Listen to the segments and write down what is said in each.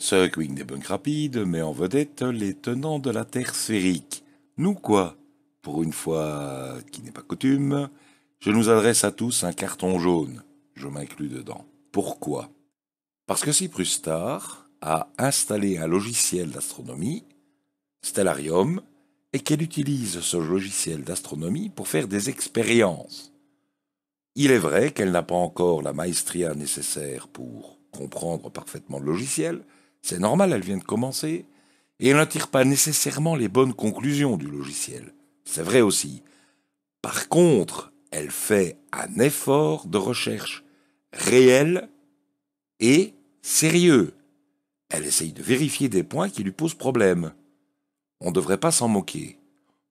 Ce Quick Debunk rapide met en vedette les tenants de la Terre sphérique. Nous quoi? Pour une fois qui n'est pas coutume, je nous adresse à tous un carton jaune. Je m'inclus dedans. Pourquoi? Parce que Cyprus Star a installé un logiciel d'astronomie, Stellarium, et qu'elle utilise ce logiciel d'astronomie pour faire des expériences. Il est vrai qu'elle n'a pas encore la maestria nécessaire pour comprendre parfaitement le logiciel, c'est normal, elle vient de commencer, et elle ne tire pas nécessairement les bonnes conclusions du logiciel. C'est vrai aussi. Par contre, elle fait un effort de recherche réel et sérieux. Elle essaye de vérifier des points qui lui posent problème. On ne devrait pas s'en moquer.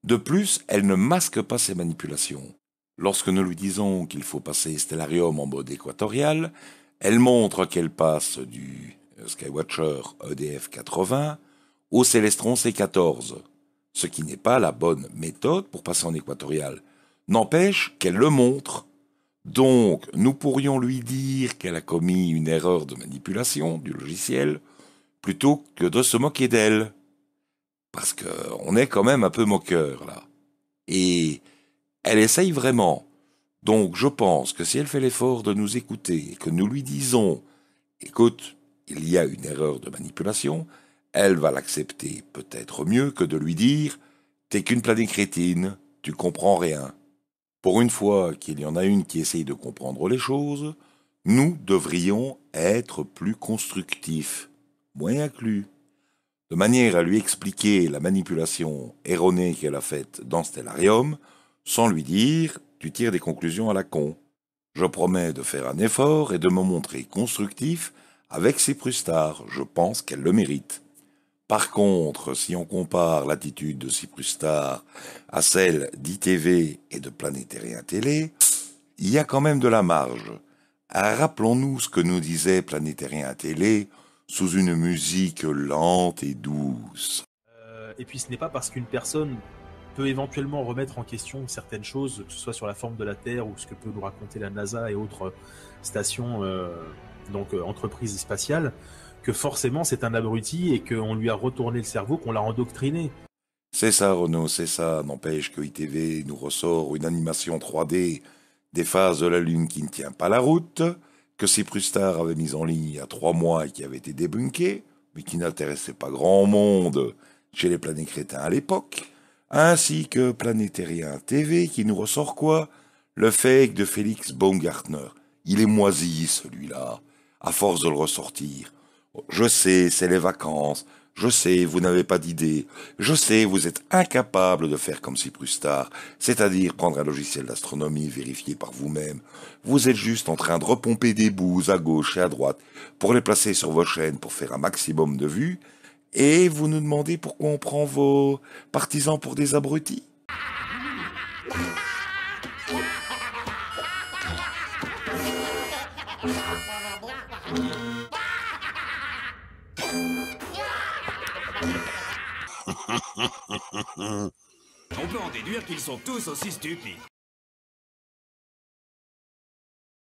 De plus, elle ne masque pas ses manipulations. Lorsque nous lui disons qu'il faut passer Stellarium en mode équatorial, elle montre qu'elle passe du Skywatcher EDF 80 au Celestron C14, ce qui n'est pas la bonne méthode pour passer en équatorial. N'empêche qu'elle le montre. Donc, nous pourrions lui dire qu'elle a commis une erreur de manipulation du logiciel, plutôt que de se moquer d'elle. Parce qu'on est quand même un peu moqueur, là. Et elle essaye vraiment. Donc, je pense que si elle fait l'effort de nous écouter et que nous lui disons « Écoute, il y a une erreur de manipulation », elle va l'accepter peut-être mieux que de lui dire « T'es qu'une planète crétine, tu comprends rien ». Pour une fois qu'il y en a une qui essaye de comprendre les choses, nous devrions être plus constructifs, moins inclus, de manière à lui expliquer la manipulation erronée qu'elle a faite dans Stellarium, sans lui dire « tu tires des conclusions à la con ». Je promets de faire un effort et de me montrer constructif avec Cyprus Star, je pense qu'elle le mérite. Par contre, si on compare l'attitude de Cyprus Star à celle d'ITV et de Planétérien Télé, il y a quand même de la marge. Rappelons-nous ce que nous disait Planétérien Télé sous une musique lente et douce. Et puis ce n'est pas parce qu'une personne peut éventuellement remettre en question certaines choses, que ce soit sur la forme de la Terre ou ce que peut nous raconter la NASA et autres stations, entreprises spatiales, que forcément c'est un abruti et qu'on lui a retourné le cerveau, qu'on l'a endoctriné. C'est ça, Renaud, c'est ça. N'empêche que ITV nous ressort une animation 3D des phases de la Lune qui ne tient pas la route, que Cyprus Star avait mise en ligne il y a 3 mois et qui avait été débunkée, mais qui n'intéressait pas grand monde chez les planètes crétins à l'époque, ainsi que Planétérien TV qui nous ressort quoi? Le fake de Félix Baumgartner. Il est moisi, celui-là, à force de le ressortir. Je sais, c'est les vacances. Je sais, vous n'avez pas d'idée. Je sais, vous êtes incapable de faire comme Cyprus Star, c'est-à-dire prendre un logiciel d'astronomie vérifié par vous-même. Vous êtes juste en train de repomper des bouts à gauche et à droite pour les placer sur vos chaînes pour faire un maximum de vues, et vous nous demandez pourquoi on prend vos partisans pour des abrutis? On peut en déduire qu'ils sont tous aussi stupides.